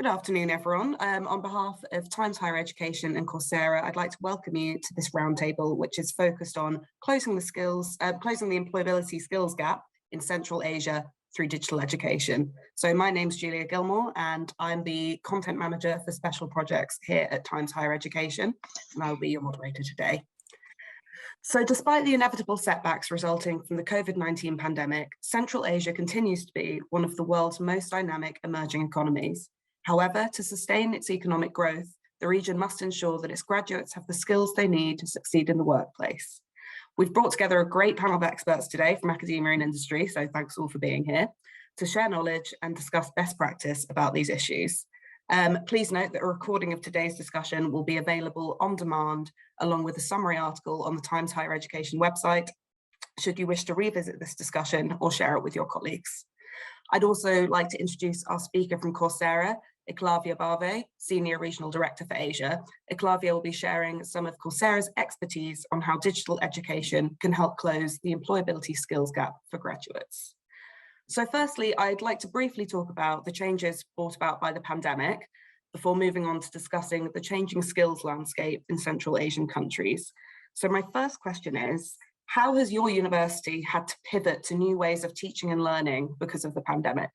Good afternoon, everyone. On behalf of Times Higher Education and Coursera, I'd like to welcome you to this roundtable, which is focused on closing the employability skills gap in Central Asia through digital education. So my name's Julia Gilmore, and I'm the content manager for special projects here at Times Higher Education, and I'll be your moderator today. So despite the inevitable setbacks resulting from the COVID-19 pandemic, Central Asia continues to be one of the world's most dynamic emerging economies. However, to sustain its economic growth, the region must ensure that its graduates have the skills they need to succeed in the workplace. We've brought together a great panel of experts today from academia and industry, so thanks all for being here, to share knowledge and discuss best practice about these issues. Please note that a recording of today's discussion will be available on demand, along with a summary article on the Times Higher Education website, should you wish to revisit this discussion or share it with your colleagues. I'd also like to introduce our speaker from Coursera, Iklavia Bave, Senior Regional Director for Asia. Iklavia will be sharing some of Coursera's expertise on how digital education can help close the employability skills gap for graduates. So firstly, I'd like to briefly talk about the changes brought about by the pandemic before moving on to discussing the changing skills landscape in Central Asian countries. So my first question is, how has your university had to pivot to new ways of teaching and learning because of the pandemic?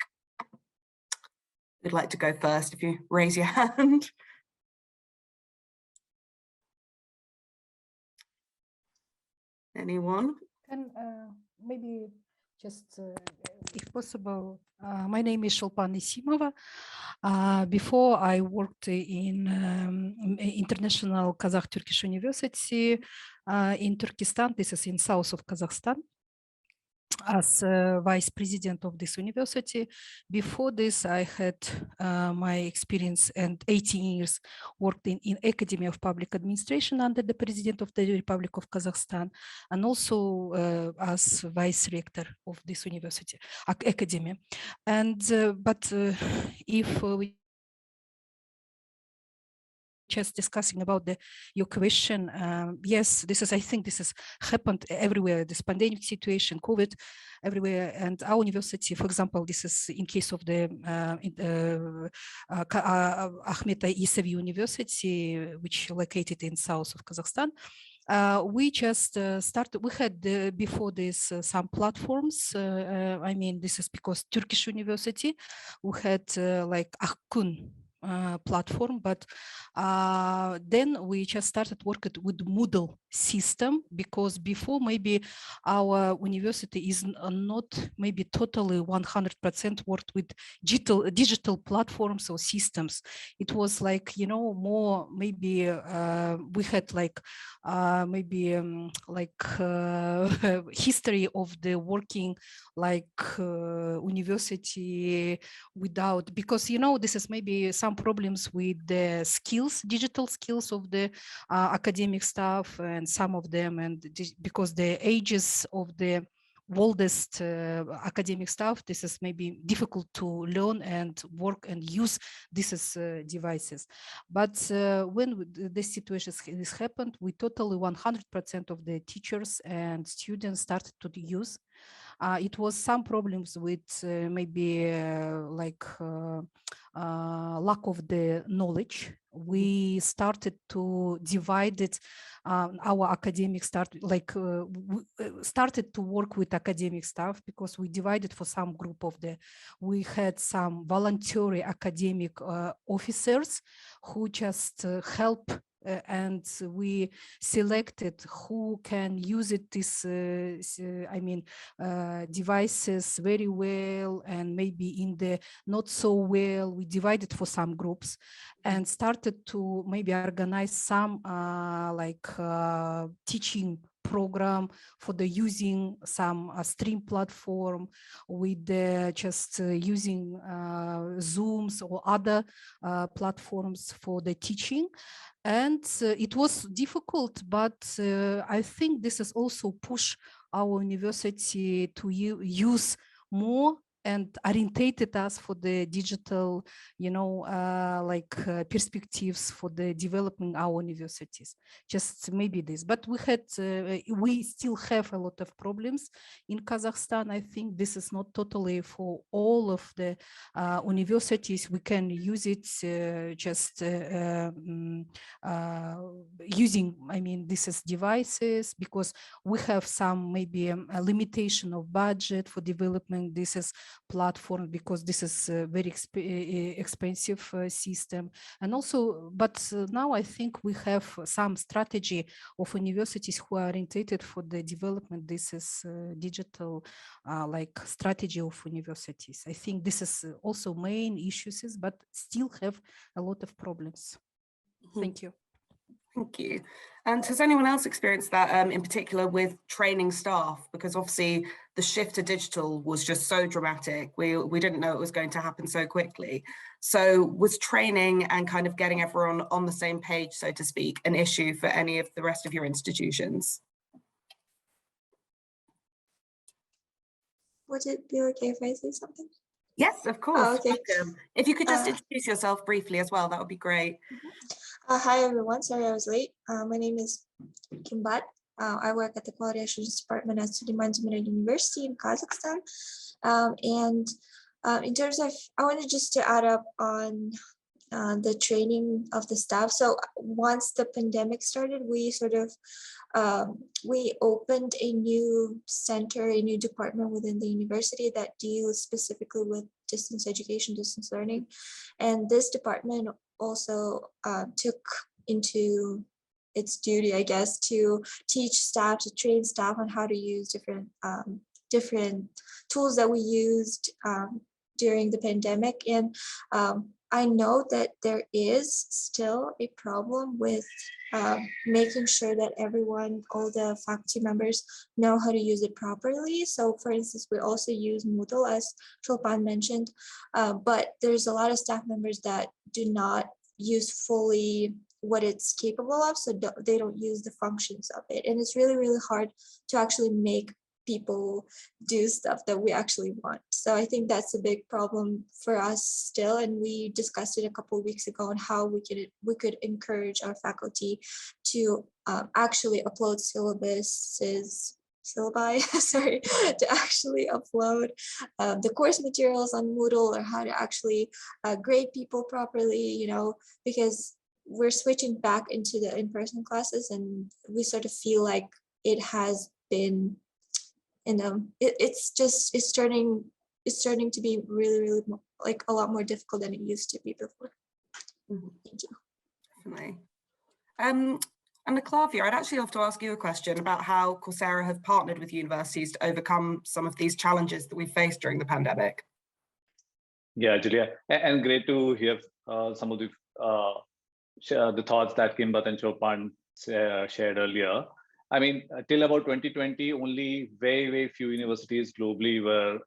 Who'd like to go first if you raise your hand? Anyone? Can maybe just, if possible, my name is Shulpan Isimova. Before I worked in International Kazakh Turkish University in Turkestan. This is in south of Kazakhstan, as vice president of this university. Before this, I had my experience and 18 years worked in Academy of Public Administration under the president of the Republic of Kazakhstan, and also as vice rector of this university academy. And but if we just discussing about your question, yes, this is, I think this has happened everywhere, this pandemic situation, COVID, everywhere. And our university, for example, this is in case of the Almaty University, which located in south of Kazakhstan. We just started, we had before this some platforms. I mean, this is because Turkish university, we had like Akkun platform, but then we just started working with Moodle system, because before maybe our university is not maybe totally 100% worked with digital platforms or systems. It was like, you know, more maybe we had like maybe history of the working like university without, because you know this is maybe some problems with the skills, digital skills of the academic staff, and some of them, and because the ages of the oldest academic staff, this is maybe difficult to learn and work and use these as devices. But when this situation this happened, we totally 100% of the teachers and students started to use. It was some problems with maybe like lack of the knowledge. We started to divide it. Our academic started to work with academic staff, because we divided for some group of we had some voluntary academic officers who just help. And we selected who can use it, devices very well, and maybe in the not so well. We divided for some groups and started to maybe organize some teaching program for the using some stream platform with just using Zooms or other platforms for the teaching. And it was difficult, but I think this is also push our university to use more and orientated us for the digital, perspectives for the developing our universities. Just maybe this, but we still have a lot of problems in Kazakhstan. I think this is not totally for all of the universities. We can use it using, this is devices, because we have some maybe a limitation of budget for developing this is platform, because this is a very expensive system. And also, but now I think we have some strategy of universities who are orientated for the development. This is digital strategy of universities. I think this is also main issues, but still have a lot of problems. Thank you. Thank you. And has anyone else experienced that in particular with training staff? Because obviously the shift to digital was just so dramatic. We didn't know it was going to happen so quickly. So was training and kind of getting everyone on the same page, so to speak, an issue for any of the rest of your institutions? Would it be okay if I say something? Yes, of course. Oh, okay. Welcome. If you could just introduce yourself briefly as well, that would be great. Hi, everyone. Sorry I was late. My name is Kimbat. I work at the Quality Assurance Department at Almaty University in Kazakhstan. In terms of, I wanted just to add up on the training of the staff. So once the pandemic started, we sort of we opened a new center, a new department within the university that deals specifically with distance education, distance learning. And this department also took into its duty, I guess, to teach staff, to train staff on how to use different tools that we used during the pandemic. And I know that there is still a problem with making sure that everyone, all the faculty members, know how to use it properly. So for instance, we also use Moodle, as Chulpan mentioned, but there's a lot of staff members that do not use fully what it's capable of, so they don't use the functions of it. And it's really, really hard to actually make people do stuff that we actually want. So I think that's a big problem for us still, and we discussed it a couple of weeks ago on how we could encourage our faculty to actually upload syllabi, sorry, to actually upload the course materials on Moodle, or how to actually grade people properly, because we're switching back into the in-person classes, and we sort of feel like it has been, it's starting to be really, really like a lot more difficult than it used to be before. Thank you. Definitely. And Clavia, I'd actually love to ask you a question about how Coursera have partnered with universities to overcome some of these challenges that we faced during the pandemic. Yeah, Julia, and great to hear some of the thoughts that Kimbat and Chopin shared earlier. I mean, till about 2020, only very, very few universities globally were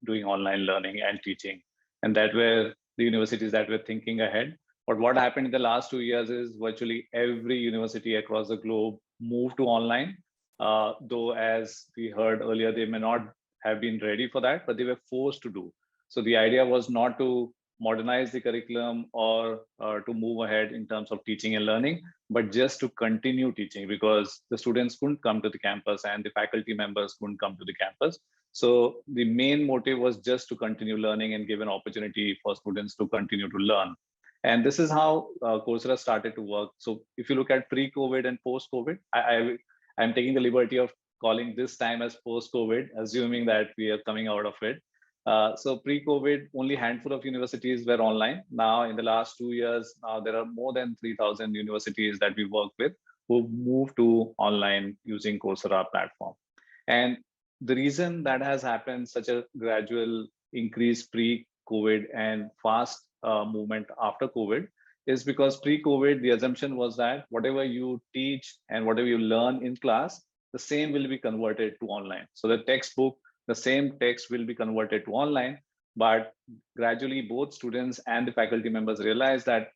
doing online learning and teaching. And that were the universities that were thinking ahead. But what happened in the last 2 years is virtually every university across the globe moved to online. Though, as we heard earlier, they may not have been ready for that, but they were forced to do. So the idea was not to modernize the curriculum or to move ahead in terms of teaching and learning, but just to continue teaching, because the students couldn't come to the campus and the faculty members couldn't come to the campus. So the main motive was just to continue learning and give an opportunity for students to continue to learn. And this is how Coursera started to work. So if you look at pre-COVID and post-COVID, I'm taking the liberty of calling this time as post-COVID, assuming that we are coming out of it. So pre-COVID, only a handful of universities were online. Now, in the last 2 years, there are more than 3,000 universities that we work with who moved to online using Coursera platform. And the reason that has happened such a gradual increase pre-COVID and fast movement after COVID is because pre-COVID, the assumption was that whatever you teach and whatever you learn in class, the same will be converted to online. So the textbook, the same text will be converted to online, but gradually both students and the faculty members realize that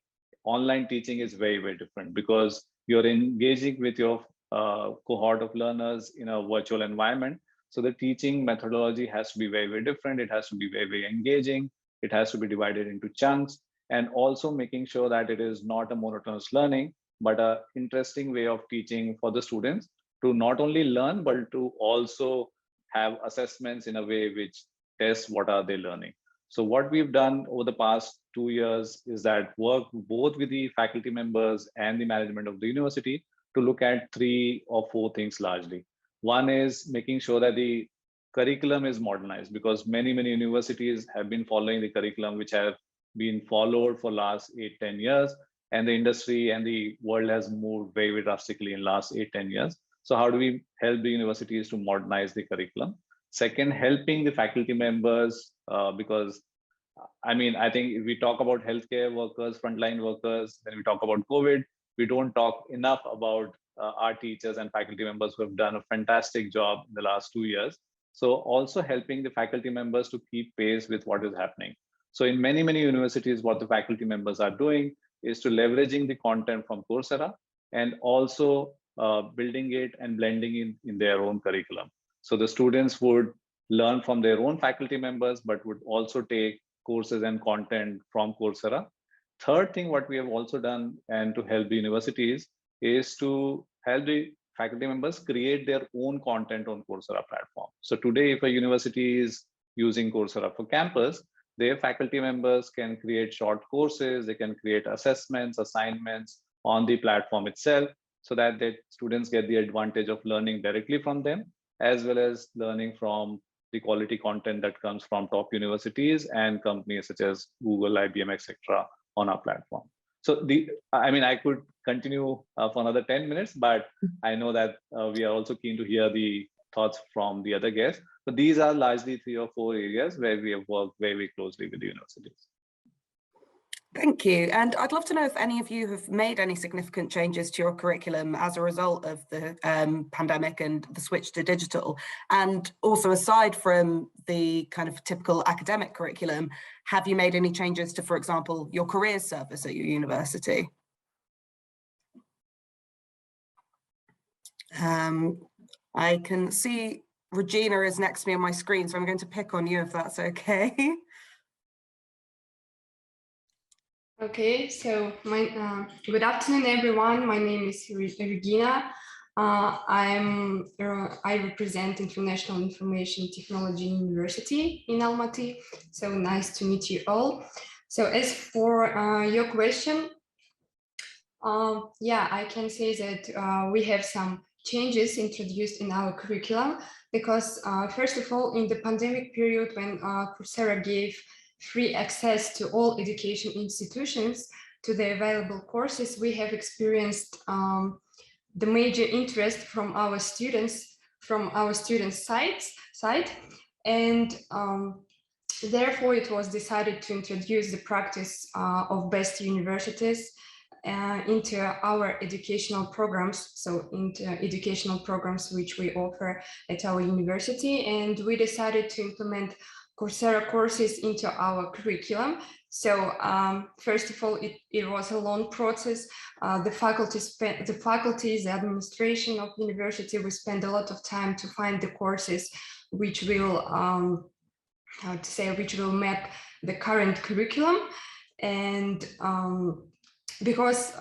online teaching is very, very different, because you're engaging with your cohort of learners in a virtual environment. So the teaching methodology has to be very, very different. It has to be very, very engaging. It has to be divided into chunks, and also making sure that it is not a monotonous learning, but a interesting way of teaching for the students to not only learn, but to also have assessments in a way which tests what are they learning. So what we've done over the past 2 years is that work both with the faculty members and the management of the university to look at 3 or 4 things largely. One is making sure that the curriculum is modernized, because many universities have been following the curriculum which have been followed for last 8-10 years, and the industry and the world has moved very, very drastically in last 8-10 years. So how do we help the universities to modernize the curriculum? Second, helping the faculty members, because I think if we talk about healthcare workers, frontline workers, when we talk about COVID, we don't talk enough about our teachers and faculty members who have done a fantastic job in the last 2 years. So also helping the faculty members to keep pace with what is happening. So in many universities, what the faculty members are doing is to leveraging the content from Coursera and also building it and blending it in their own curriculum. So the students would learn from their own faculty members, but would also take courses and content from Coursera. Third thing, what we have also done and to help the universities is to help the faculty members create their own content on Coursera platform. So today, if a university is using Coursera for campus, their faculty members can create short courses, they can create assessments, assignments on the platform itself, so that the students get the advantage of learning directly from them, as well as learning from the quality content that comes from top universities and companies such as Google, IBM, etc. on our platform. So I could continue for another 10 minutes, but I know that we are also keen to hear the thoughts from the other guests. But these are largely 3 or 4 areas where we have worked very, very closely with the universities. Thank you. And I'd love to know if any of you have made any significant changes to your curriculum as a result of the pandemic and the switch to digital. And also, aside from the kind of typical academic curriculum, have you made any changes to, for example, your careers service at your university? I can see Regina is next to me on my screen, so I'm going to pick on you if that's okay. Okay, so good afternoon, everyone. My name is Regina. I represent International Information Technology University in Almaty. So nice to meet you all. So as for your question, yeah, I can say that we have some changes introduced in our curriculum because first of all, in the pandemic period when Coursera gave free access to all education institutions to the available courses, we have experienced the major interest from our students side, and therefore it was decided to introduce the practice of best universities into our educational programs, so into educational programs which we offer at our university, and we decided to implement Coursera courses into our curriculum. So first of all, it was a long process. The faculty, the administration of university, we spend a lot of time to find the courses which will, which will map the current curriculum, and because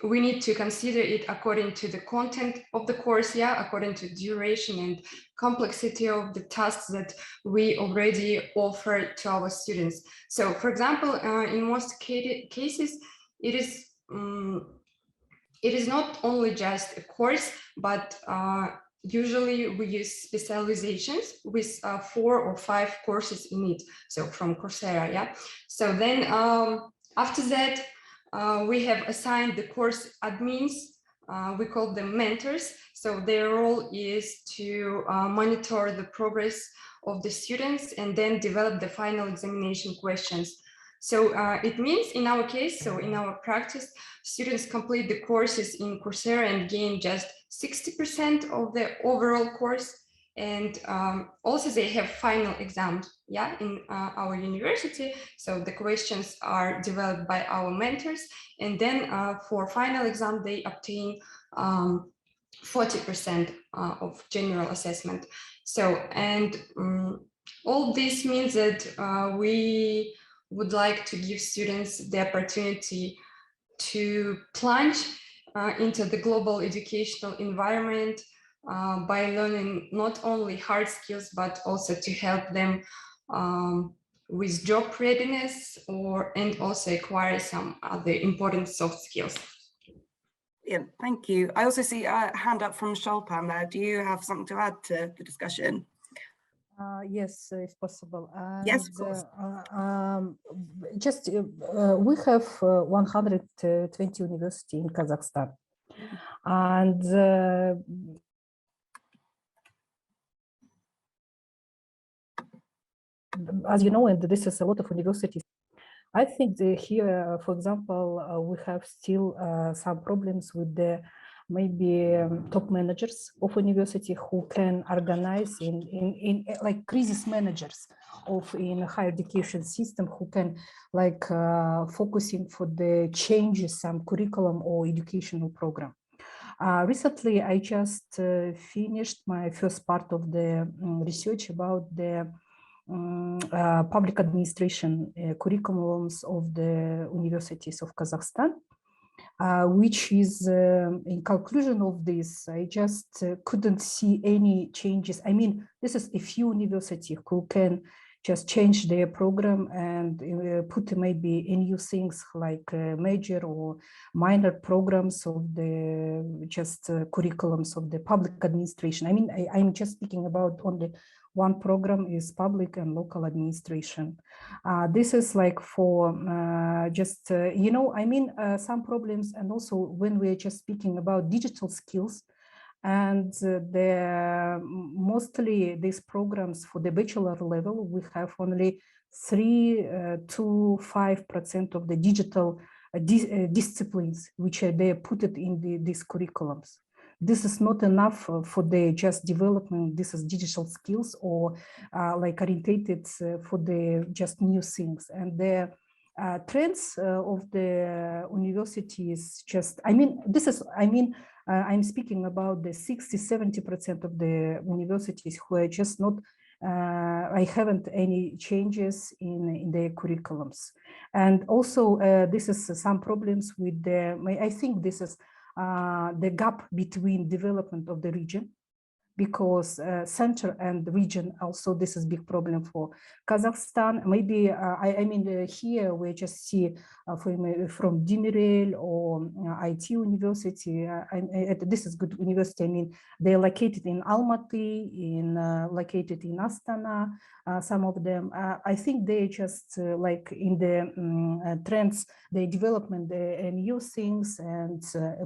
we need to consider it according to the content of the course, according to duration and complexity of the tasks that we already offer to our students. So, for example, in most cases, it is not only just a course, but usually we use specializations with 4 or 5 courses in it. So from Coursera, So then after that, we have assigned the course admins, we call them mentors. So their role is to monitor the progress of the students and then develop the final examination questions. So it means in our case, so in our practice, students complete the courses in Coursera and gain just 60% of the overall course. And also they have final exams, in our university. So the questions are developed by our mentors, and then for final exam they obtain 40% of general assessment. So, and all this means that we would like to give students the opportunity to plunge into the global educational environment by learning not only hard skills, but also to help them with job readiness and also acquire some other important soft skills. Yeah, thank you. I also see a hand up from Shulpan there. Do you have something to add to the discussion? Yes, if possible. Yes, of course. Just we have 120 universities in Kazakhstan, and as you know, and this is a lot of universities. I think here, for example, we have still some problems with the maybe top managers of university who can organize in like crisis managers of in higher education system who can like focusing for the changes some curriculum or educational program. Recently, I just finished my first part of the research about the public administration curriculums of the universities of Kazakhstan, which is in conclusion of this, I just couldn't see any changes. I mean, this is a few universities who can just change their program and put maybe new things like major or minor programs of the just curriculums of the public administration. I mean, I'm just speaking about only one program is public and local administration. This is like for just, you know, I mean, some problems. And also when we're just speaking about digital skills, and mostly these programs for the bachelor level, we have only 3 to 5% of the digital disciplines, which are they put it in these curriculums. This is not enough for the just development. This is digital skills or like orientated for the just new things. And the trends of the universities just, I mean, this is, I mean, I'm speaking about the 60–70% of the universities who are just not, I haven't any changes in their curriculums. And also this is some problems with the, I think this is the gap between development of the region, because center and region also this is big problem for Kazakhstan. Maybe I mean here we just see from Demirel or IT University. This is good university. I mean they're located in Almaty, located in Astana. Some of them, I think they just like in the trends, they development new things and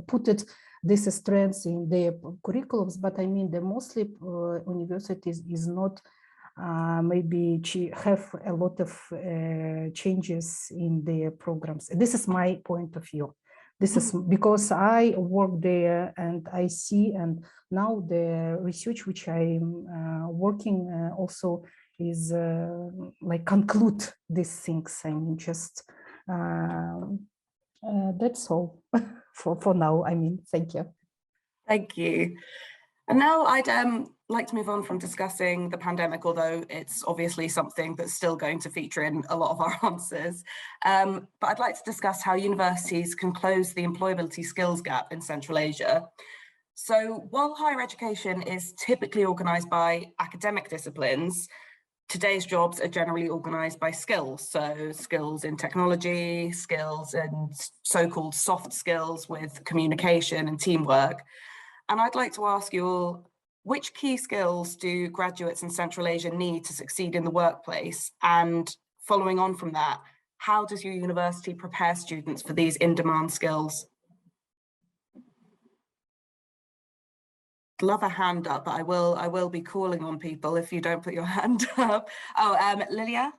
put it. This is trends in their curriculums, but I mean the mostly universities is not maybe have a lot of changes in their programs. This is my point of view. This is because I work there and I see, and now the research which I'm working also is like conclude these things. I mean just that's all for now. I mean, thank you. Thank you. And now I'd like to move on from discussing the pandemic, although it's obviously something that's still going to feature in a lot of our answers. But I'd like to discuss how universities can close the employability skills gap in Central Asia. So while higher education is typically organized by academic disciplines, today's jobs are generally organized by skills. So skills in technology, skills in so-called soft skills with communication and teamwork. And I'd like to ask you all, which key skills do graduates in Central Asia need to succeed in the workplace? And following on from that, how does your university prepare students for these in-demand skills? Love a hand up, but I will be calling on people if you don't put your hand up. Oh, Lilia.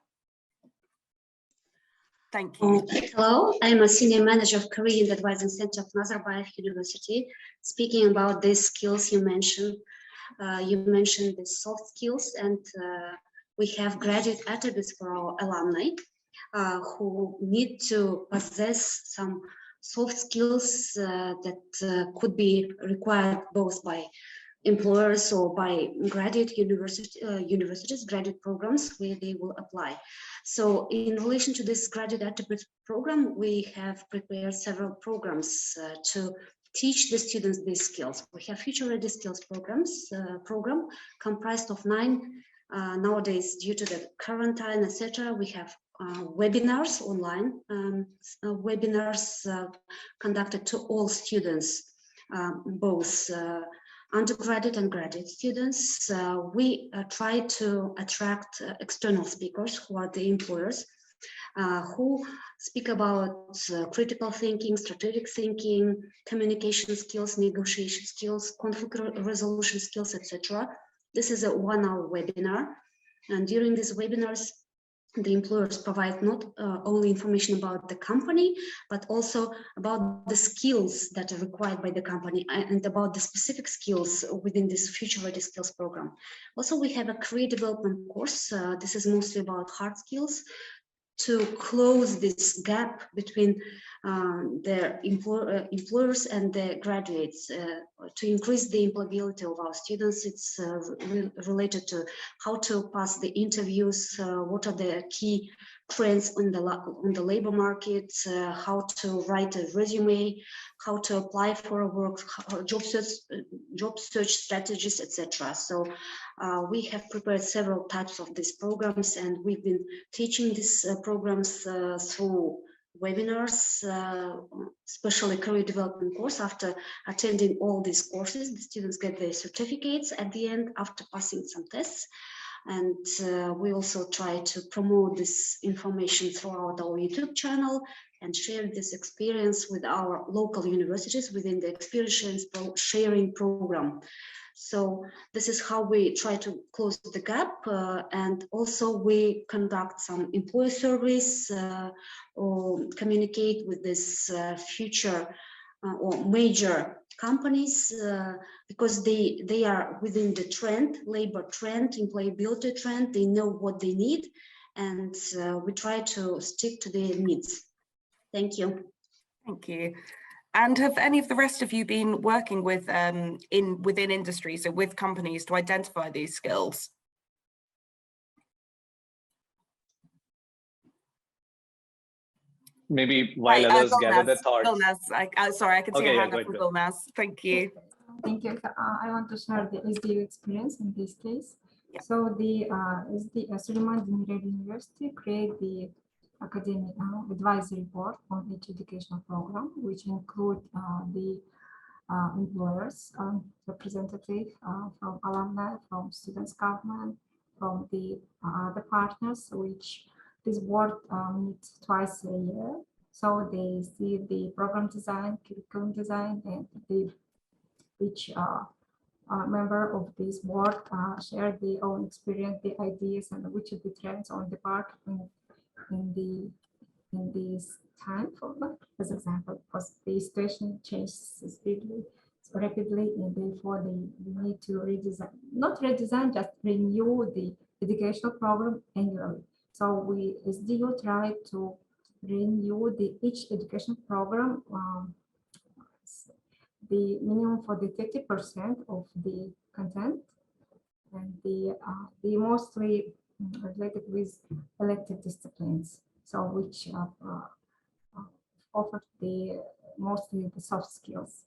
Thank you. Hello, I'm a senior manager of career and advising center of Nazarbayev University. Speaking about these skills you mentioned the soft skills, and we have graduate attributes for our alumni who need to possess some soft skills that could be required both by employers or by graduate universities, graduate programs where they will apply. So in relation to this graduate aptitude program, we have prepared several programs to teach the students these skills. We have future ready skills program comprised of 9. Nowadays, due to the quarantine, etc., we have webinars online, webinars conducted to all students, both undergraduate and graduate students. We try to attract external speakers who are the employers, who speak about critical thinking, strategic thinking, communication skills, negotiation skills, conflict resolution skills, etc. This is a 1-hour webinar, and during these webinars, the employers provide not only information about the company, but also about the skills that are required by the company and about the specific skills within this Future Ready Skills program. Also, we have a career development course. This is mostly about hard skills to close this gap between the employers and the graduates, to increase the employability of our students. It's related to how to pass the interviews, what are the key trends on the labor market, how to write a resume, how to apply for a work, job search strategies, etc. So we have prepared several types of these programs, and we've been teaching these programs through webinars, especially career development course. After attending all these courses, the students get their certificates at the end after passing some tests. And we also try to promote this information throughout our YouTube channel and share this experience with our local universities within the experience sharing program. So this is how we try to close the gap, and also we conduct some employee surveys or communicate with this future or major companies, because they are within the trend, labor trend, employability trend. They know what they need, and we try to stick to their needs. Thank you. Thank you. And have any of the rest of you been working with within industry, so with companies, to identify these skills? Maybe while others gather their thoughts. Gulnaz, sorry, I can see a hand up from Gulnaz. Thank you. Thank you. I want to share the SDU experience in this case. Yeah. So the Almaty University create the academic advisory board on each educational program, which include the employers, representative from alumni, from students' government, from the other partners, which this board meets twice a year. So they see the program design, curriculum design, and each member of this board share their own experience, the ideas, and which are the trends on the part in this time. For as example, because the situation changes speedily, rapidly, and therefore they need to redesign, not redesign, just renew the educational program annually. So we SDU try to renew each education program, the minimum for the 30% of the content, and the mostly related with elective disciplines. So which offer the mostly the soft skills.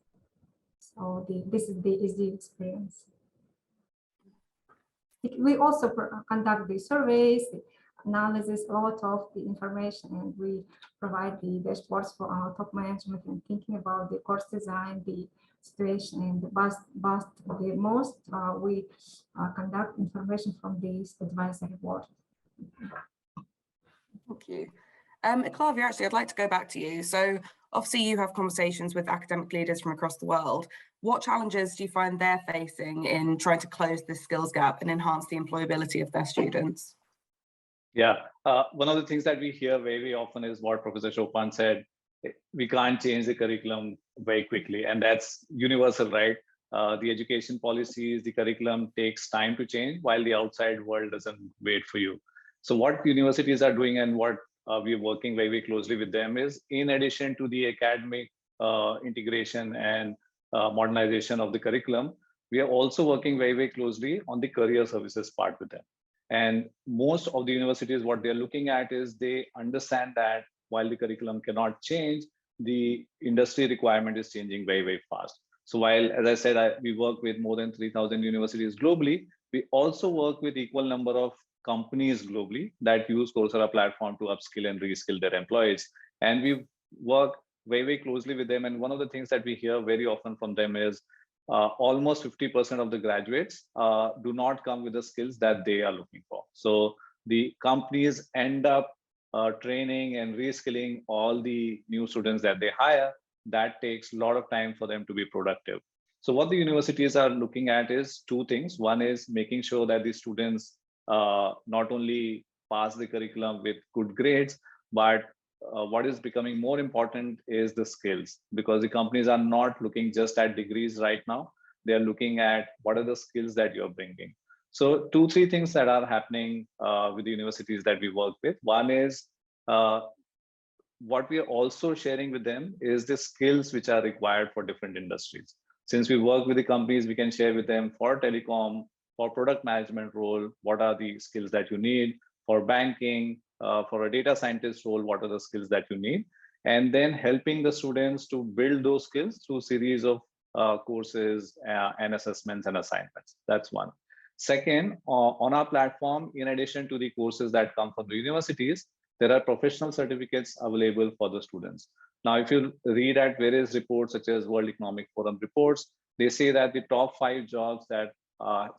So this is the experience. We also conduct the surveys, the analysis, a lot of the information, and we provide the dashboards for our top management and thinking about the course design, the situation, and the most we conduct information from this advisory board. Thank you. Klavia, actually, I'd like to go back to you. So obviously you have conversations with academic leaders from across the world. What challenges do you find they're facing in trying to close this skills gap and enhance the employability of their students? Yeah, one of the things that we hear very often is what Professor Chopin said: we can't change the curriculum very quickly, and that's universal, right? The education policies, the curriculum takes time to change, while the outside world doesn't wait for you. So what universities are doing and what we're working very, very closely with them is, in addition to the academic integration and modernization of the curriculum, we are also working very, very closely on the career services part with them. And most of the universities, what they're looking at is they understand that while the curriculum cannot change, the industry requirement is changing very, very fast. So while, as I said, we work with more than 3,000 universities globally, we also work with equal number of companies globally that use Coursera platform to upskill and reskill their employees. And we work very, very closely with them. And one of the things that we hear very often from them is almost 50% of the graduates do not come with the skills that they are looking for. So the companies end up training and reskilling all the new students that they hire. That takes a lot of time for them to be productive. So what the universities are looking at is two things. One is making sure that the students not only pass the curriculum with good grades, but what is becoming more important is the skills, because the companies are not looking just at degrees right now. They're looking at what are the skills that you're bringing. So 2-3 things that are happening with the universities that we work with. One is what we are also sharing with them is the skills which are required for different industries. Since we work with the companies, we can share with them for telecom, for product management role, what are the skills that you need, for banking, for a data scientist role, what are the skills that you need, and then helping the students to build those skills through series of courses and assessments and assignments. That's one. Second, on our platform, in addition to the courses that come from the universities, there are professional certificates available for the students. Now, if you read at various reports, such as World Economic Forum reports, they say that the top 5 jobs that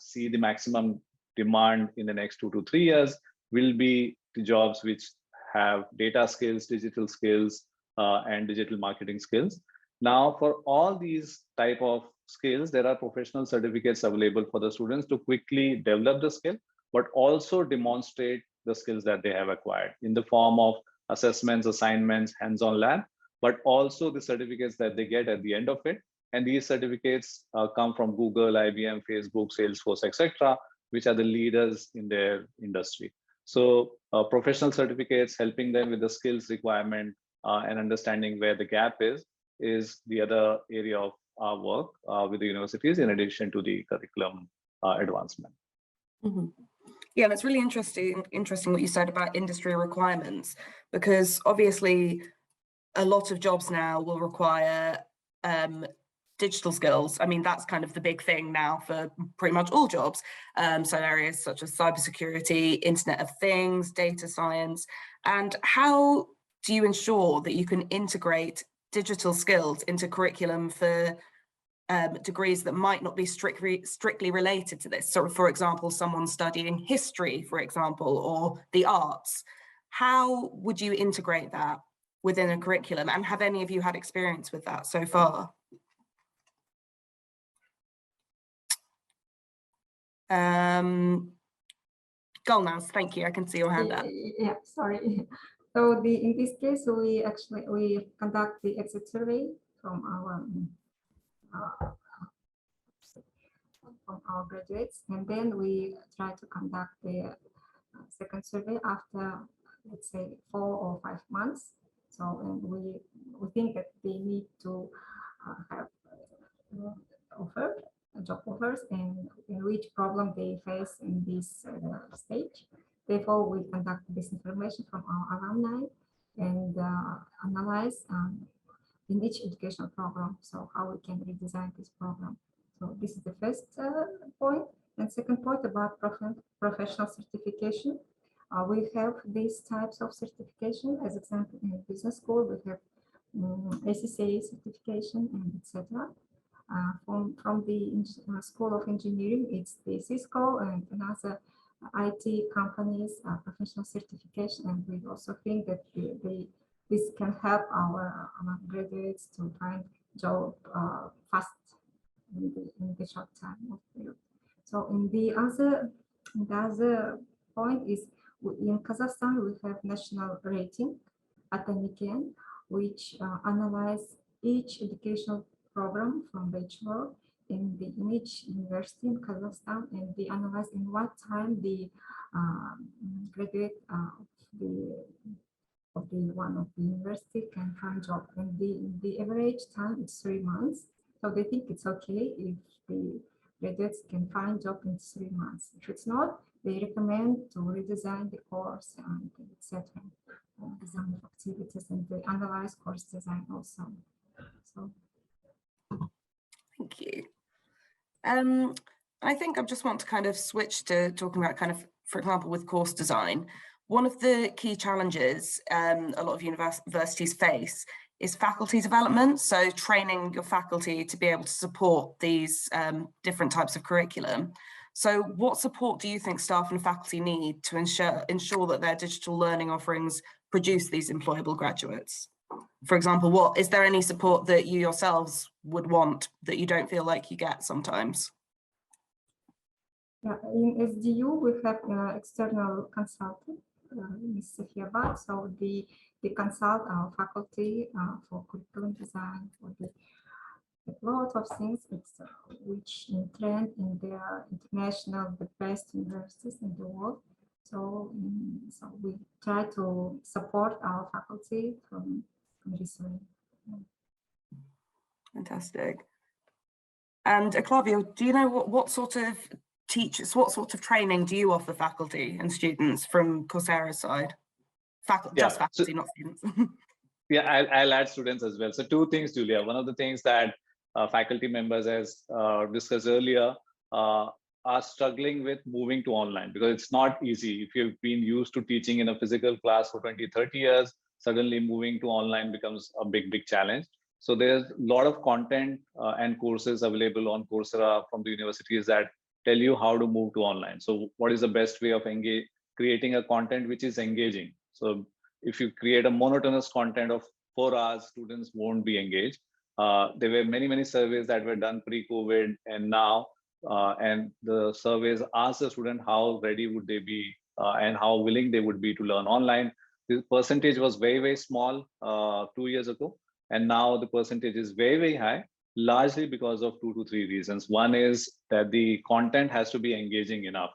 see the maximum demand in the next 2 to 3 years will be the jobs which have data skills, digital skills, and digital marketing skills. Now, for all these type of skills, there are professional certificates available for the students to quickly develop the skill, but also demonstrate the skills that they have acquired in the form of assessments, assignments, hands-on lab, but also the certificates that they get at the end of it. And these certificates come from Google, IBM, Facebook, Salesforce, etc., which are the leaders in their industry. So professional certificates helping them with the skills requirement and understanding where the gap is the other area of our work with the universities, in addition to the curriculum advancement. Mm-hmm. Yeah, that's really interesting what you said about industry requirements, because obviously a lot of jobs now will require digital skills. I mean, that's kind of the big thing now for pretty much all jobs. So areas such as cybersecurity, Internet of Things, data science. And how do you ensure that you can integrate digital skills into curriculum for degrees that might not be strictly related to this? So, for example, someone studying history, for example, or the arts. How would you integrate that within a curriculum? And have any of you had experience with that so far? Gulnaz, thank you. I can see your hand up. Yeah, sorry. So in this case, we conduct the exit survey from our graduates, and then we try to conduct the second survey after, let's say, 4 or 5 months. So and we think that they need to have job offers, and in which problem they face in this stage. Therefore, we conduct this information from our alumni and analyze in each educational program, so how we can redesign this program. So this is the first point. And second point about professional certification. We have these types of certification. As example, in business school, we have ACCA certification and etc. From the School of Engineering, it's the Cisco and another IT companies professional certification, and we also think that this can help our graduates to find job fast in the short time. So in the other point is, in Kazakhstan we have national rating at Almaty, which analyze each educational program from bachelor in each university in Kazakhstan, and they analyze in what time the graduate the of the one of the university can find job, and the average time is 3 months. So they think it's okay if the graduates can find job in 3 months. If it's not, they recommend to redesign the course and etc. Design of activities, and they analyze course design also. So thank you. I think I just want to kind of switch to talking about kind of, for example, with course design. One of the key challenges a lot of universities face is faculty development. So training your faculty to be able to support these different types of curriculum. So what support do you think staff and faculty need to ensure that their digital learning offerings produce these employable graduates? For example, is there any support that you yourselves would want that you don't feel like you get sometimes? yeah, in SDU we have external consultant, Ms. Sofia Bach. So they consult our faculty for curriculum design, for a lot of things which in trend in the the best universities in the world. So, so we try to support our faculty from research. Fantastic. And Octavio, do you know what sort of training do you offer faculty and students from Coursera's side? Just faculty, not students. Yeah, I'll add students as well. So two things, Julia. One of the things that faculty members, as discussed earlier, are struggling with moving to online, because it's not easy. If you've been used to teaching in a physical class for 20, 30 years, suddenly moving to online becomes a big challenge. So there's a lot of content and courses available on Coursera from the universities that tell you how to move to online. So what is the best way of creating a content which is engaging? So if you create a monotonous content of 4 hours, students won't be engaged. There were many surveys that were done pre-COVID and now, and the surveys asked the student how ready would they be and how willing they would be to learn online. The percentage was very small 2 years ago, and now the percentage is very high, largely because of 2 to 3 reasons. One is that the content has to be engaging enough.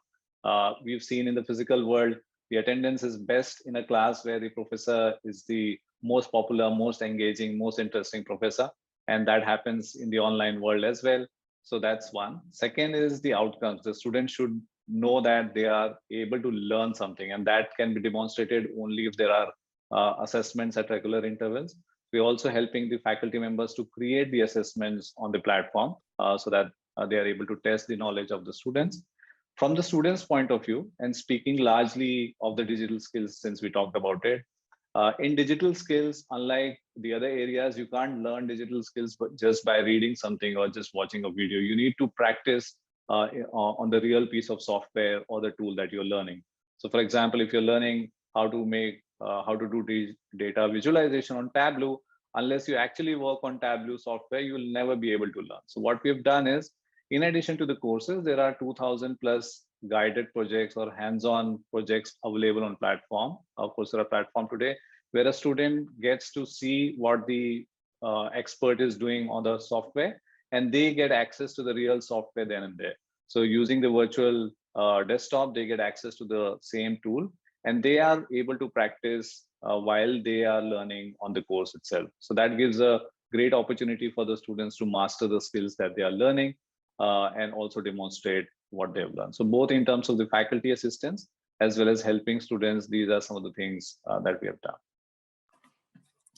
We've seen in the physical world, the attendance is best in a class where the professor is the most popular, most engaging, most interesting professor. And that happens in the online world as well. So that's one. Second is the outcomes. The students should know that they are able to learn something, and that can be demonstrated only if there are assessments at regular intervals. We're also helping the faculty members to create the assessments on the platform so that they are able to test the knowledge of the students. From the students' point of view, and speaking largely of the digital skills, since we talked about it, in digital skills, unlike the other areas, you can't learn digital skills just by reading something or just watching a video. You need to practice on the real piece of software or the tool that you're learning. So for example, if you're learning how to do data visualization on Tableau, unless you actually work on Tableau software, you will never be able to learn. So what we've done is, in addition to the courses, there are 2,000 plus guided projects or hands-on projects available on platform, our Coursera platform today, where a student gets to see what the expert is doing on the software, and they get access to the real software then and there. So using the virtual desktop, they get access to the same tool, and they are able to practice while they are learning on the course itself. So that gives a great opportunity for the students to master the skills that they are learning and also demonstrate what they've learned. So both in terms of the faculty assistance as well as helping students, these are some of the things that we have done.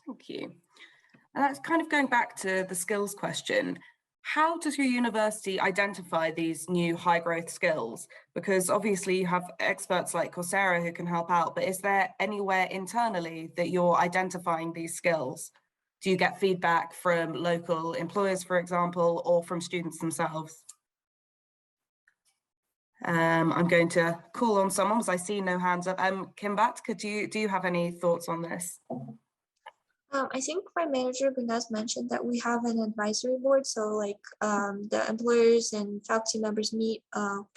Thank you. And that's kind of going back to the skills question. How does your university identify these new high growth skills? Because obviously you have experts like Coursera who can help out, but is there anywhere internally that you're identifying these skills? Do you get feedback from local employers, for example, or from students themselves? I'm going to call on someone because I see no hands up. Kimbat, do you have any thoughts on this? I think my manager Gulnaz mentioned that we have an advisory board. So like the employers and faculty members meet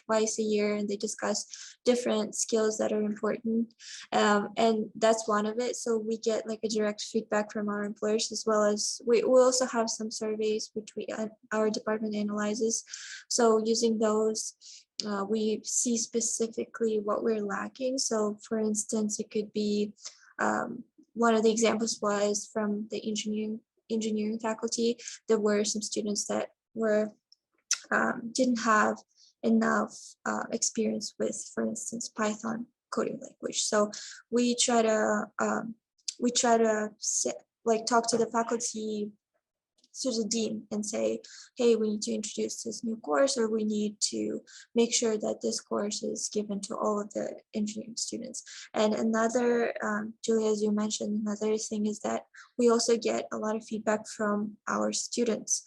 twice a year and they discuss different skills that are important. And that's one of it. So we get like a direct feedback from our employers, as well as we also have some surveys which our department analyzes. So using those, we see specifically what we're lacking. So for instance, it could be one of the examples was from the engineering faculty. There were some students that didn't have enough experience with, for instance, Python coding language. So we try to talk to the faculty, to the dean, and say, hey, we need to introduce this new course, or we need to make sure that this course is given to all of the engineering students. And another, Julia, as you mentioned, another thing is that we also get a lot of feedback from our students.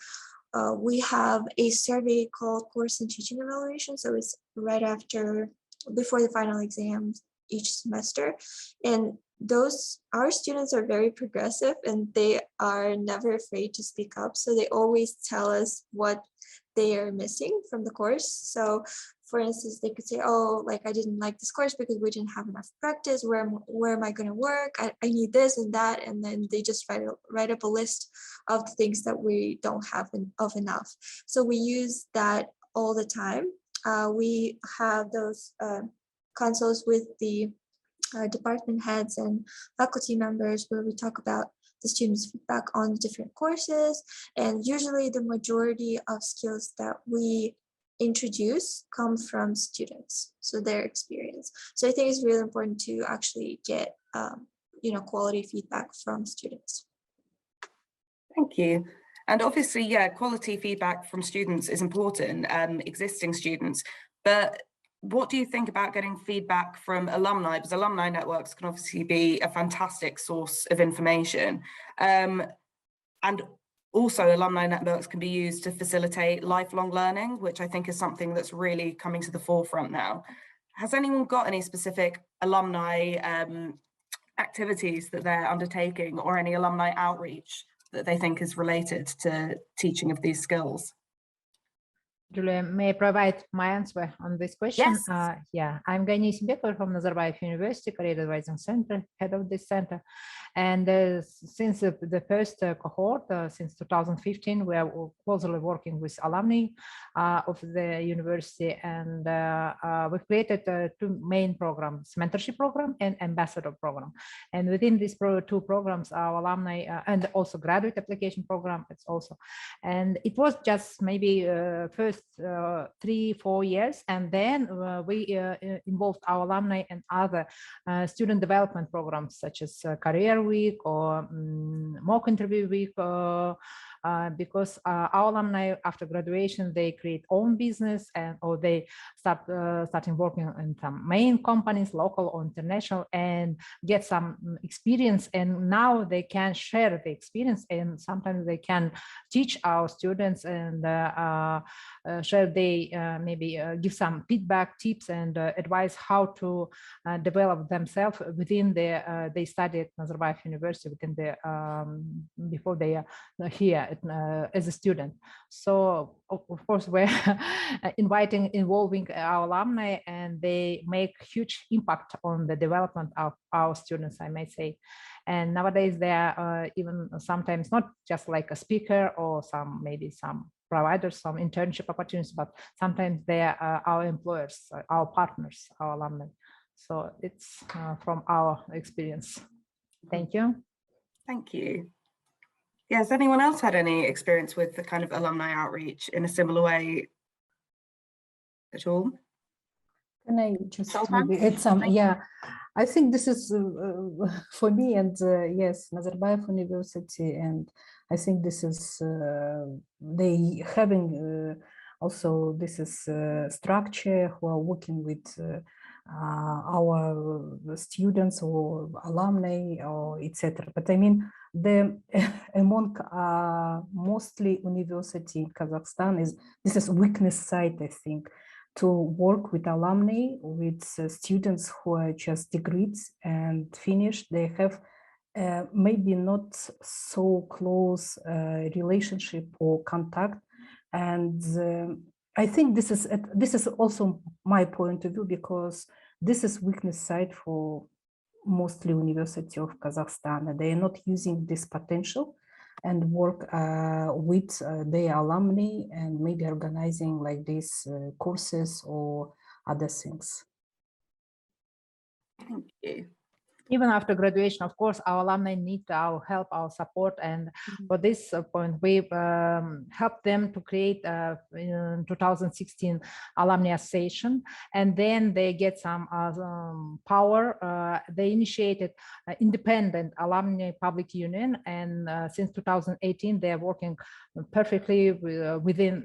We have a survey called Course and Teaching Evaluation. So it's right before the final exams each semester. And our students are very progressive, and they are never afraid to speak up. So they always tell us what they are missing from the course. So for instance, they could say, oh, like, I didn't like this course because we didn't have enough practice. Where am I going to work? I need this and that. And then they just write up a list of the things that we don't have enough. So we use that all the time. We have those consults with the department heads and faculty members, where we talk about the students' feedback on different courses. And usually the majority of skills that we introduce come from students, so their experience. So I think it's really important to actually get quality feedback from students. Thank you. And obviously, yeah, quality feedback from students is important, existing students, but what do you think about getting feedback from alumni? Because alumni networks can obviously be a fantastic source of information. And also alumni networks can be used to facilitate lifelong learning, which I think is something that's really coming to the forefront now. Has anyone got any specific alumni activities that they're undertaking, or any alumni outreach that they think is related to teaching of these skills? Julia, may I provide my answer on this question? Yes. Yeah, I'm Gani Isimbekova from Nazarbayev University, Career Advising Center, head of this center. And since the first cohort, since 2015, we are closely working with alumni of the university, and we've created two main programs: mentorship program and ambassador program. And within these two programs, our alumni and also graduate application program, it's also, and it was just maybe first 3-4 years, and then we involved our alumni in other student development programs, such as career week or mock interview week, because our alumni, after graduation, they create own business, or they starting working in some main companies, local or international, and get some experience, and now they can share the experience, and sometimes they can teach our students and share they maybe give some feedback, tips, and advice how to develop themselves within they study at Nazarbayev University within the before they are here as a student. So of course we're involving our alumni, and they make huge impact on the development of our students, I may say. And nowadays they are even sometimes not just like a speaker or maybe some providers, some internship opportunities, but sometimes they are our employers, our partners, our alumni. So it's from our experience. Thank you. Thank you. Yeah, has anyone else had any experience with the kind of alumni outreach in a similar way at all? Can I just maybe add some? Yeah, I think this is for me, and yes, Nazarbayev University, and I think this is they having also this is structure who are working with our students or alumni or etc. But I mean, among mostly university in Kazakhstan this is weakness side, I think, to work with alumni, with students who are just degrees and finished. They have maybe not so close relationship or contact, and I think this is also my point of view, because this is weakness side for mostly University of Kazakhstan, and they are not using this potential and work with their alumni and maybe organizing like these courses or other things. Thank you. Even after graduation, of course, our alumni need our help, our support. And for this point, we helped them to create in 2016 Alumni Association. And then they get some power. They initiated independent Alumni Public Union. And since 2018, they're working perfectly within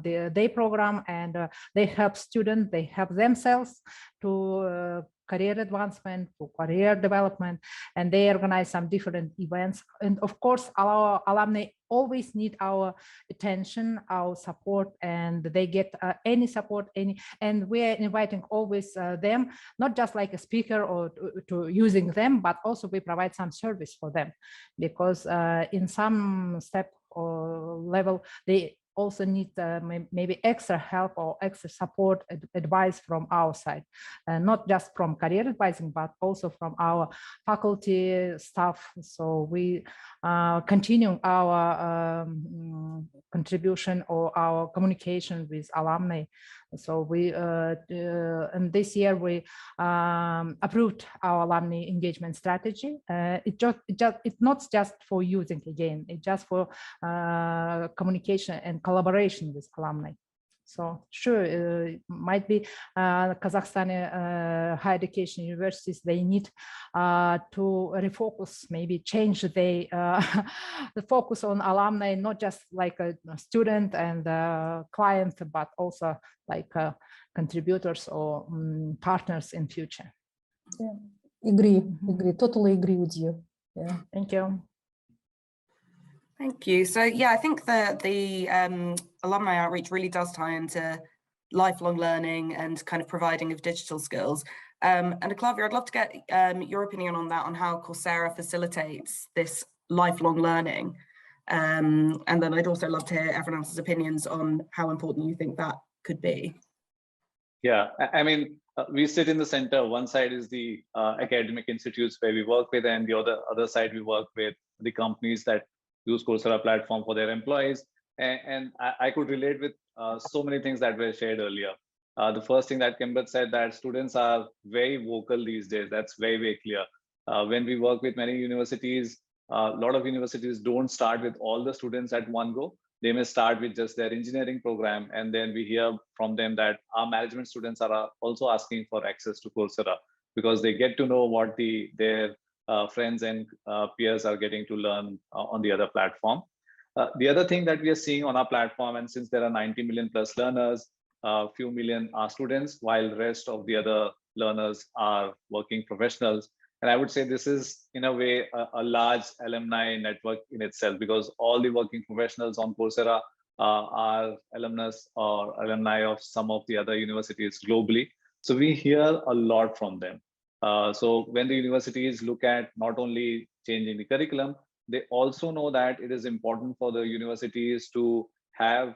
their program. And they help students, they help themselves to career advancement, for career development, and they organize some different events. And of course, our alumni always need our attention, our support, and they get any support, and we're inviting always them, not just like a speaker or to using them, but also we provide some service for them, because in some step or level, they also need maybe extra help or extra support, advice from our side, not just from career advising, but also from our faculty staff. So we continue our contribution or our communication with alumni. So we, and this year we approved our alumni engagement strategy. It's not just for using again, it's just for communication and collaboration with alumni. So sure, might be Kazakhstani higher education universities, they need to refocus, maybe change the focus on alumni, not just like a student and client, but also like contributors or partners in future. Yeah, agree, totally agree with you. Yeah. Thank you. Thank you. So yeah, I think that the alumni outreach really does tie into lifelong learning and kind of providing of digital skills. And Aklavia, I'd love to get your opinion on that, on how Coursera facilitates this lifelong learning. And then I'd also love to hear everyone else's opinions on how important you think that could be. Yeah, I mean, we sit in the center. One side is the academic institutes where we work with, and the other side we work with the companies that use Coursera platform for their employees. And I could relate with so many things that were shared earlier. The first thing that Kimber said, that students are very vocal these days. That's very, very clear. When we work with many universities, a lot of universities don't start with all the students at one go. They may start with just their engineering program. And then we hear from them that our management students are also asking for access to Coursera, because they get to know what their friends and peers are getting to learn on the other platform. The other thing that we are seeing on our platform, and since there are 90 million plus learners, a few million are students, while the rest of the other learners are working professionals. And I would say this is, in a way, a large alumni network in itself, because all the working professionals on Coursera are alumnus or alumni of some of the other universities globally. So we hear a lot from them. So when the universities look at not only changing the curriculum, they also know that it is important for the universities to have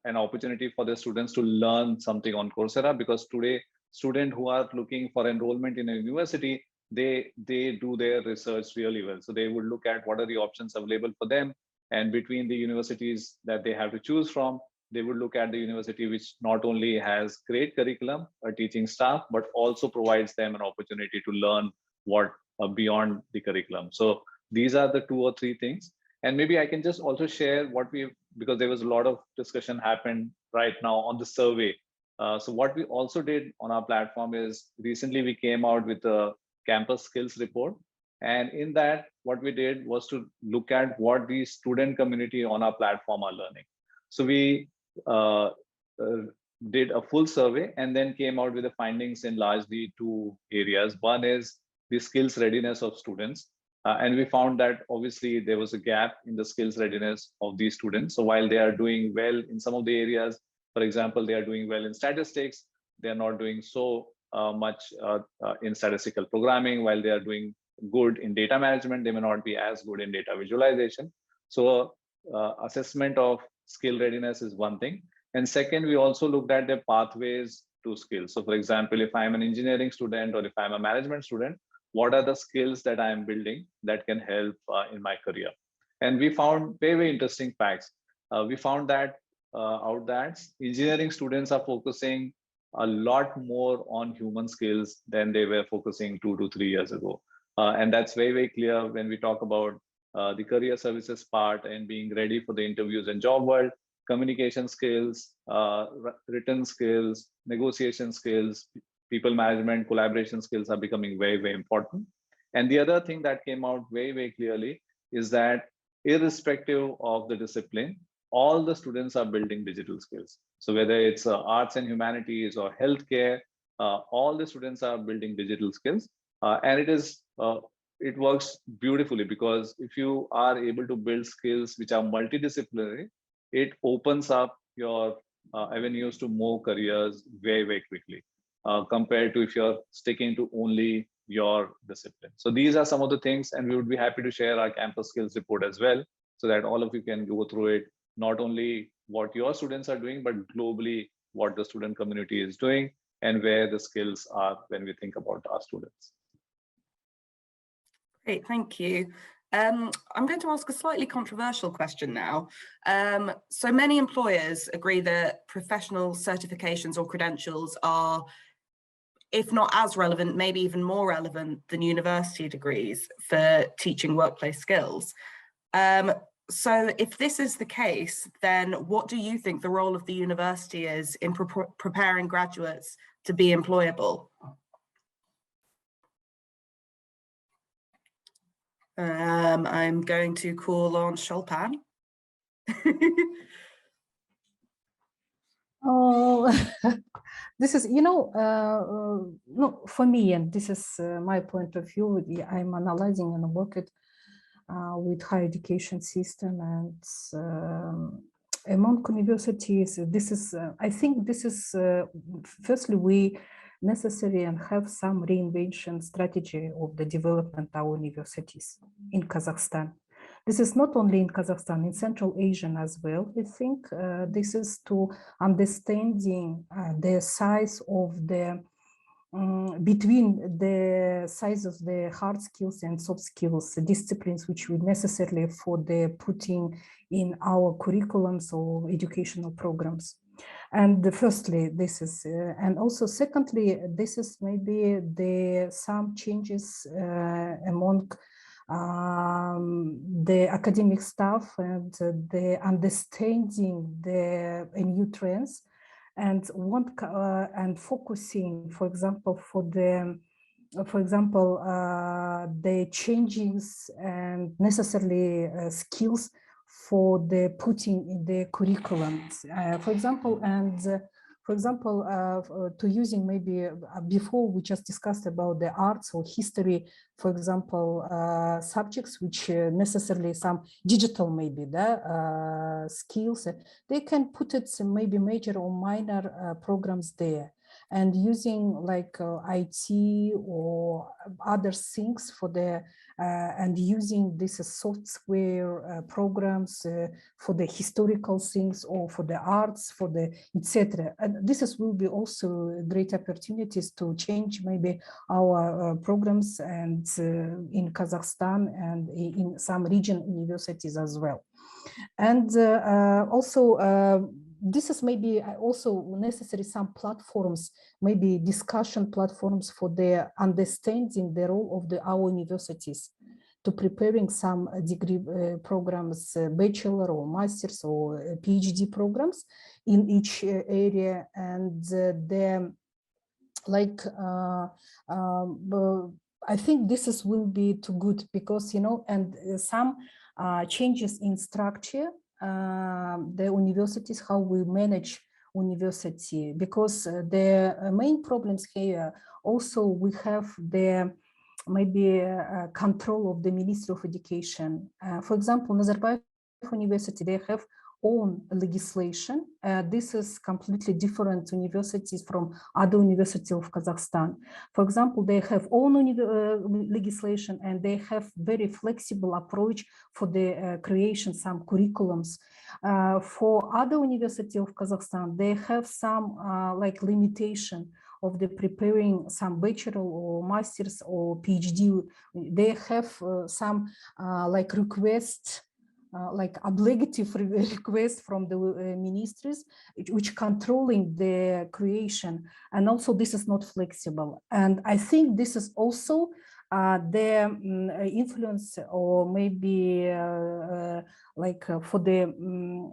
an opportunity for the students to learn something on Coursera, because today, students who are looking for enrollment in a university, they do their research really well. So they would look at what are the options available for them, and between the universities that they have to choose from, they would look at the university which not only has great curriculum or teaching staff, but also provides them an opportunity to learn what beyond the curriculum. So these are the 2 or 3 things. And maybe I can just also share what because there was a lot of discussion happened right now on the survey. So what we also did on our platform is, recently we came out with a campus skills report. And in that, what we did was to look at what the student community on our platform are learning. So we did a full survey and then came out with the findings in largely 2 areas. One is the skills readiness of students. And we found that obviously there was a gap in the skills readiness of these students. So while they are doing well in some of the areas, for example, they are doing well in statistics, they are not doing so much in statistical programming. While they are doing good in data management, they may not be as good in data visualization. So assessment of skill readiness is one thing. And second, we also looked at the pathways to skills. So for example, if I'm an engineering student or if I'm a management student, what are the skills that I'm building that can help in my career? And we found very, very interesting facts. We found that engineering students are focusing a lot more on human skills than they were focusing 2 to 3 years ago. And that's very, very clear when we talk about the career services part and being ready for the interviews and job world. Communication skills, written skills, negotiation skills, people management, collaboration skills are becoming very, very important. And the other thing that came out very, very clearly is that irrespective of the discipline, all the students are building digital skills. So whether it's arts and humanities or healthcare, all the students are building digital skills. And it works beautifully, because if you are able to build skills which are multidisciplinary, it opens up your avenues to more careers very, very quickly, compared to if you're sticking to only your discipline. So these are some of the things, and we would be happy to share our campus skills report as well, so that all of you can go through it, not only what your students are doing, but globally what the student community is doing and where the skills are when we think about our students. Great, thank you. I'm going to ask a slightly controversial question now. So many employers agree that professional certifications or credentials are, if not as relevant, maybe even more relevant than university degrees for teaching workplace skills. So if this is the case, then what do you think the role of the university is in preparing graduates to be employable? I'm going to call on Shulpan. Oh, this is, no, for me, and this is my point of view. I'm analyzing and working with higher education system, and among universities, this is, I think this is, firstly, we necessary and have some reinvention strategy of the development of our universities in Kazakhstan. This is not only in Kazakhstan, in Central Asia as well. I think this is to understanding the size of the between the size of the hard skills and soft skills disciplines, which we necessarily for the putting in our curriculums or educational programs. And firstly, this is, and also secondly, this is maybe some changes among the academic staff and the understanding the new trends, and and focusing, for example, the changes and necessarily skills for the putting in the curriculums, for example, to using maybe before we just discussed about the arts or history, for example, subjects which necessarily some digital maybe the skills, they can put it maybe major or minor programs there, and using like IT or other things for the and using this software programs for the historical things or for the arts, for the etc. And this will be also great opportunities to change maybe our programs and in Kazakhstan and in some region universities as well. And also this is maybe also necessary some platforms, maybe discussion platforms for the understanding the role of our universities to preparing some degree programs, bachelor or master's or PhD programs in each area. And I think this will be too good because, and some changes in structure, the universities, how we manage university, because the main problems here also we have the maybe control of the Ministry of Education. For example, Nazarbayev University, they have own legislation. This is completely different universities from other universities of Kazakhstan. For example, they have own legislation and they have very flexible approach for the creation some curriculums. For other universities of Kazakhstan, they have some like limitation of the preparing some bachelor or masters or PhD. They have some like requests, like obligative request from the ministries, which controlling the creation, and also this is not flexible. And I think this is also the influence, or maybe for the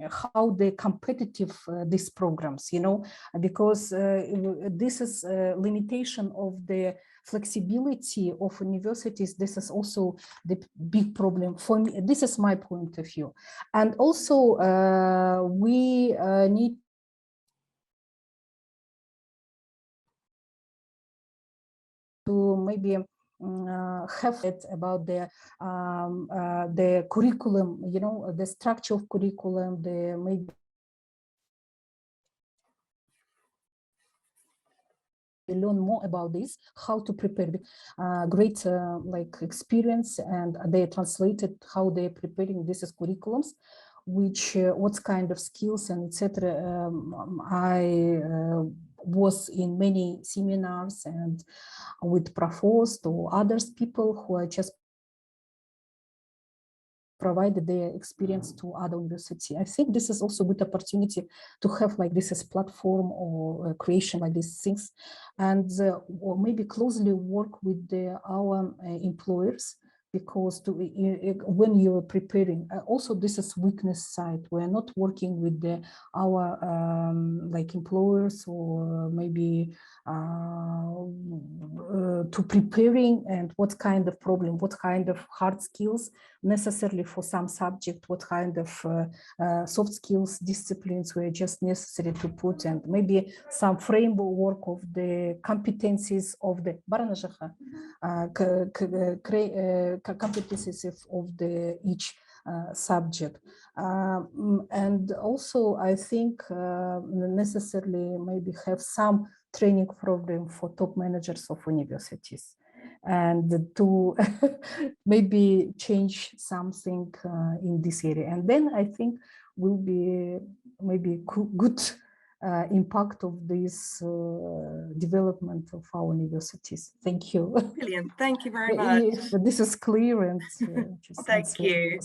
how the competitive these programs, because this is a limitation of the flexibility of universities. This is also the big problem for me. This is my point of view. And also we need to maybe have it about the curriculum, the structure of curriculum, the maybe learn more about this, how to prepare great experience, and they translated how they're preparing this as curriculums, which what kind of skills and etc. I was in many seminars and with Provost or others people who are just provided their experience to other university. I think this is also a good opportunity to have like this as platform or creation like these things, and or maybe closely work with our employers, because when you're preparing, also this is weakness side. We're not working with our employers, or maybe to preparing, and what kind of problem, what kind of hard skills necessarily for some subject, what kind of soft skills disciplines were just necessary to put, and maybe some framework of the competencies of the competencies of the each subject. And also I think necessarily maybe have some training program for top managers of universities, and to maybe change something in this area. And then I think will be maybe good impact of this development of our universities. Thank you. Brilliant. Thank you very much. This is clear, and just thank you.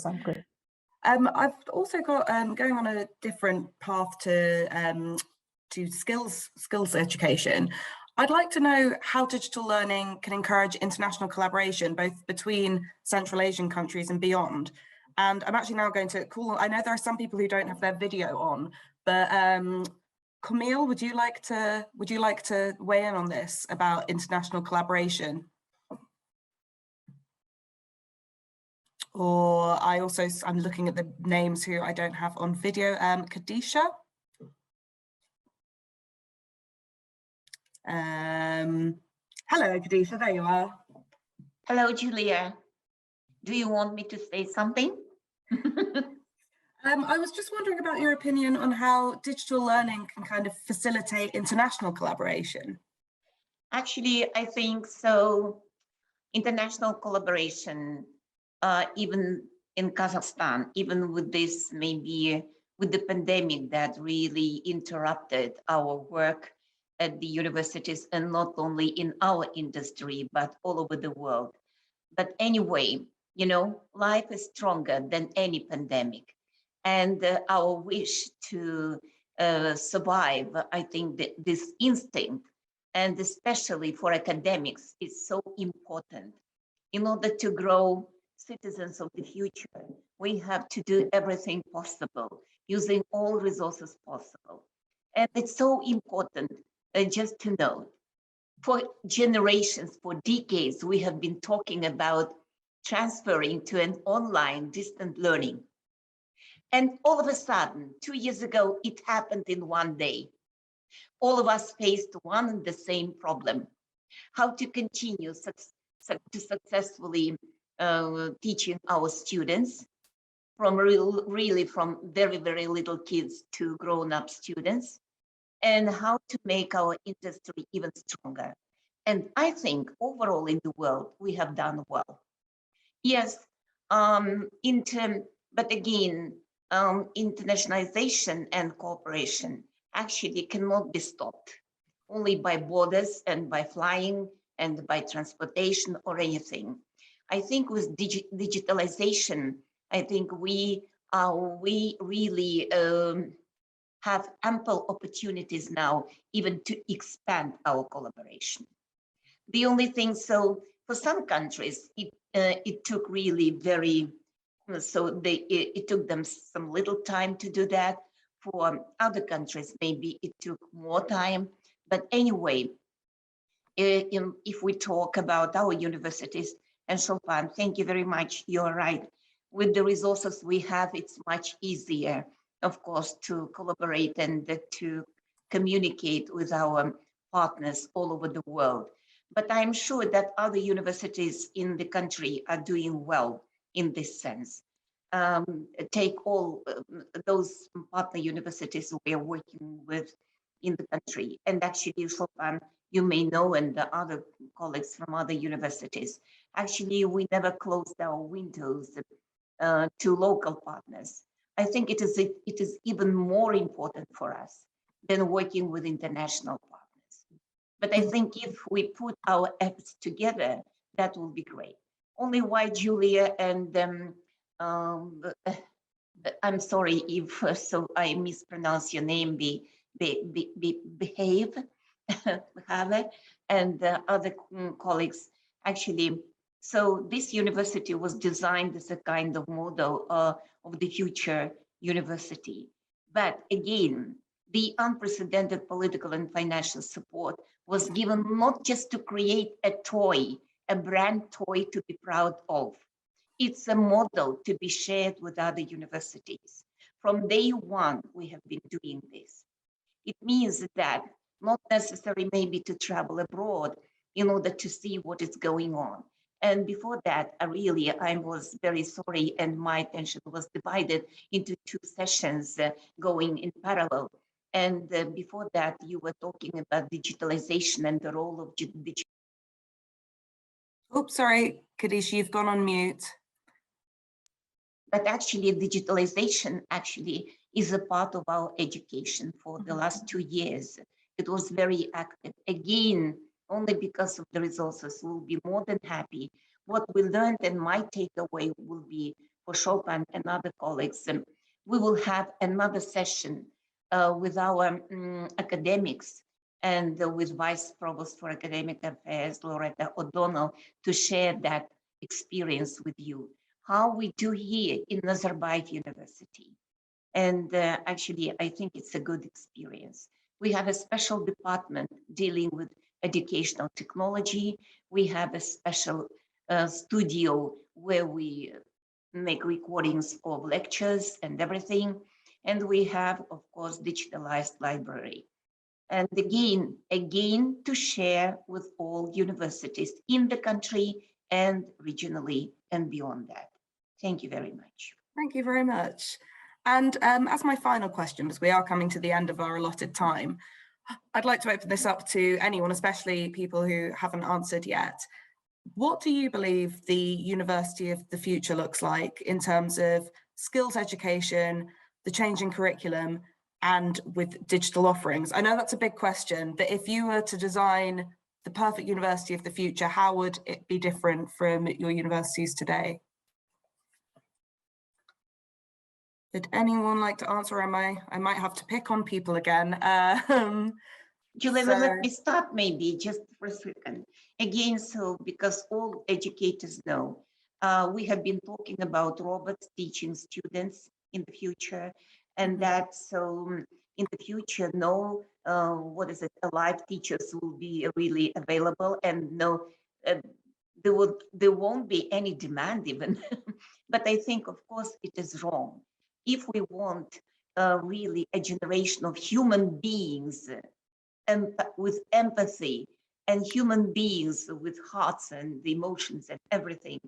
I've also got going on a different path to skills education. I'd like to know how digital learning can encourage international collaboration, both between Central Asian countries and beyond. And I'm actually now going to call, I know there are some people who don't have their video on, but Camille, would you like to weigh in on this about international collaboration? Or I'm looking at the names who I don't have on video. Kadisha. Hello, Kadisha, there you are. Hello, Julia. Do you want me to say something? I was just wondering about your opinion on how digital learning can kind of facilitate international collaboration. Actually, I think so. International collaboration, even in Kazakhstan, even with this, maybe with the pandemic that really interrupted our work at the universities, and not only in our industry, but all over the world. But anyway, life is stronger than any pandemic. And our wish to survive, I think that this instinct, and especially for academics, is so important. In order to grow citizens of the future, we have to do everything possible, using all resources possible. And it's so important just to note, for generations, for decades, we have been talking about transferring to an online distant learning. And all of a sudden, 2 years ago, it happened in one day. All of us faced one and the same problem: how to continue to successfully teaching our students, from really from very, very little kids to grown-up students, and how to make our industry even stronger. And I think overall in the world, we have done well. Yes, but again, internationalization and cooperation actually cannot be stopped only by borders and by flying and by transportation or anything. I think with digitalization, I think we really have ample opportunities now even to expand our collaboration. The only thing, so For some countries, it took really it took them some little time to do that. For other countries, maybe it took more time. But anyway, if we talk about our universities, and Chopin, thank you very much, you're right. With the resources we have, it's much easier, of course, to collaborate and to communicate with our partners all over the world. But I'm sure that other universities in the country are doing well in this sense. Take all those partner universities we are working with in the country. And actually, Chopin, you may know, and the other colleagues from other universities, actually, we never closed our windows to local partners. I think it is even more important for us than working with international partners. But I think if we put our efforts together, that will be great. Only why Julia and I'm sorry if so I mispronounce your name, Behave, and other colleagues actually. So this university was designed as a kind of model of the future university. But again, the unprecedented political and financial support was given not just to create a toy, a brand toy to be proud of. It's a model to be shared with other universities. From day one, we have been doing this. It means that not necessary maybe to travel abroad in order to see what is going on. And before that, I was very sorry, and my attention was divided into 2 sessions going in parallel. And before that, you were talking about digitalization and the role of digital. Oops, sorry, Kadish, you've gone on mute. But actually, digitalization actually is a part of our education for the last 2 years. It was very active. Again, only because of the resources, we'll be more than happy. What we learned and my takeaway will be for Chopin and other colleagues, we will have another session with our academics and with Vice Provost for Academic Affairs, Loretta O'Donnell, to share that experience with you. How we do here in Nazarbayev University. And actually, I think it's a good experience. We have a special department dealing with educational technology. We have a special studio where we make recordings of lectures and everything. And we have, of course, digitalized library. And again, to share with all universities in the country and regionally and beyond that. Thank you very much. Thank you very much. And as my final question, because we are coming to the end of our allotted time, I'd like to open this up to anyone, especially people who haven't answered yet. What do you believe the university of the future looks like in terms of skills education, the changing curriculum, and with digital offerings? I know that's a big question, but if you were to design the perfect university of the future, how would it be different from your universities today? Would anyone like to answer? I might have to pick on people again. Julia, let me start maybe just for a second. Again, so because all educators know, we have been talking about robots teaching students in the future, and that so in the future, live teachers will be really available, and no, there won't be any demand even. But I think, of course, it is wrong. If we want really a generation of human beings and with empathy and human beings with hearts and emotions and everything,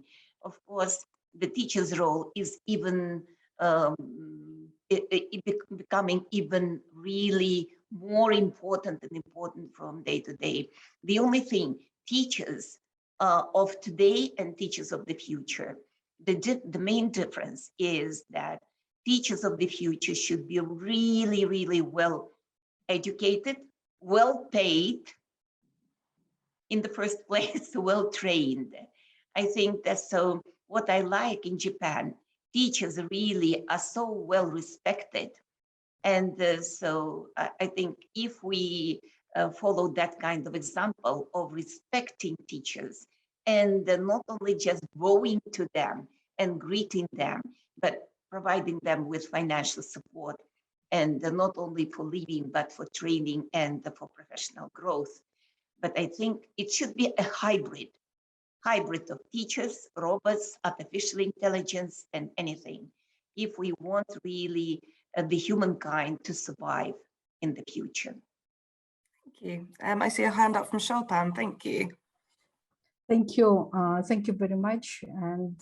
of course, the teacher's role is even becoming even really more important and important from day to day. The only thing, teachers of today and teachers of the future, the main difference is that teachers of the future should be really, really well educated, well paid, in the first place, well trained. I think that's so what I like in Japan. Teachers really are so well respected. And so I think if we follow that kind of example of respecting teachers and not only just going to them and greeting them, but providing them with financial support, and not only for living, but for training and for professional growth. But I think it should be a hybrid of teachers, robots, artificial intelligence, and anything, if we want really the humankind to survive in the future. Thank you. I see a hand up from Shulpan. Thank you. Thank you. Thank you very much. And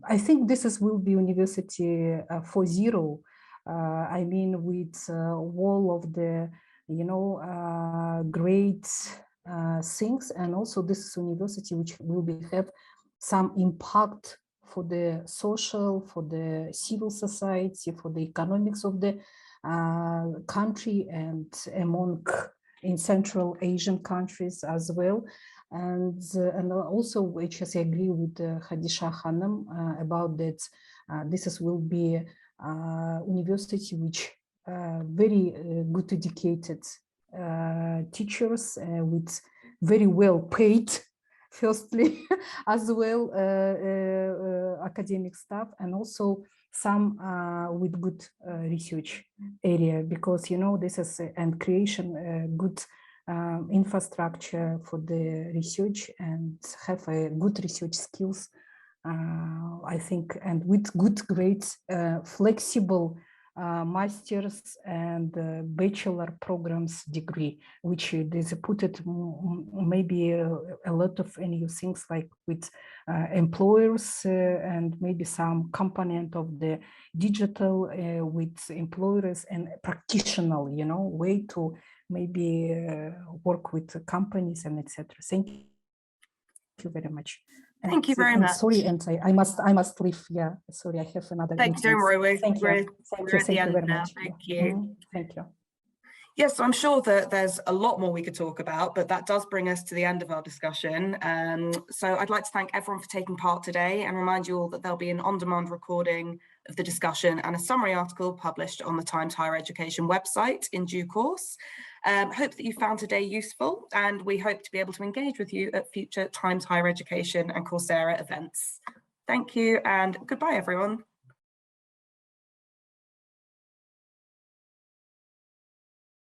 I think this will be University 4.0. I mean, with all of the, great things, and also this is university which will have some impact for the social, for the civil society, for the economics of the country, and among in Central Asian countries as well. And also, which I agree with Khadisha Hanım about that, this will be university which very good educated teachers with very well paid, firstly, as well academic staff, and also some with good research area, because this is and creation good infrastructure for the research, and have a good research skills, I think, and with good grades, flexible master's and bachelor programs degree, which is put it maybe a lot of new things like with employers and maybe some component of the digital with employers and practitioner, way to maybe work with companies and etc. Thank you very much. Thank you very much. Sorry, and I must leave. Yeah, sorry, I have another. Thank you. Don't worry. Thank you. Thank you very much. Thank you. Thank you. Yes, I'm sure that there's a lot more we could talk about, but that does bring us to the end of our discussion. So I'd like to thank everyone for taking part today, and remind you all that there'll be an on-demand recording of the discussion and a summary article published on the Times Higher Education website in due course. Hope that you found today useful, and we hope to be able to engage with you at future Times Higher Education and Coursera events. Thank you, and goodbye, everyone.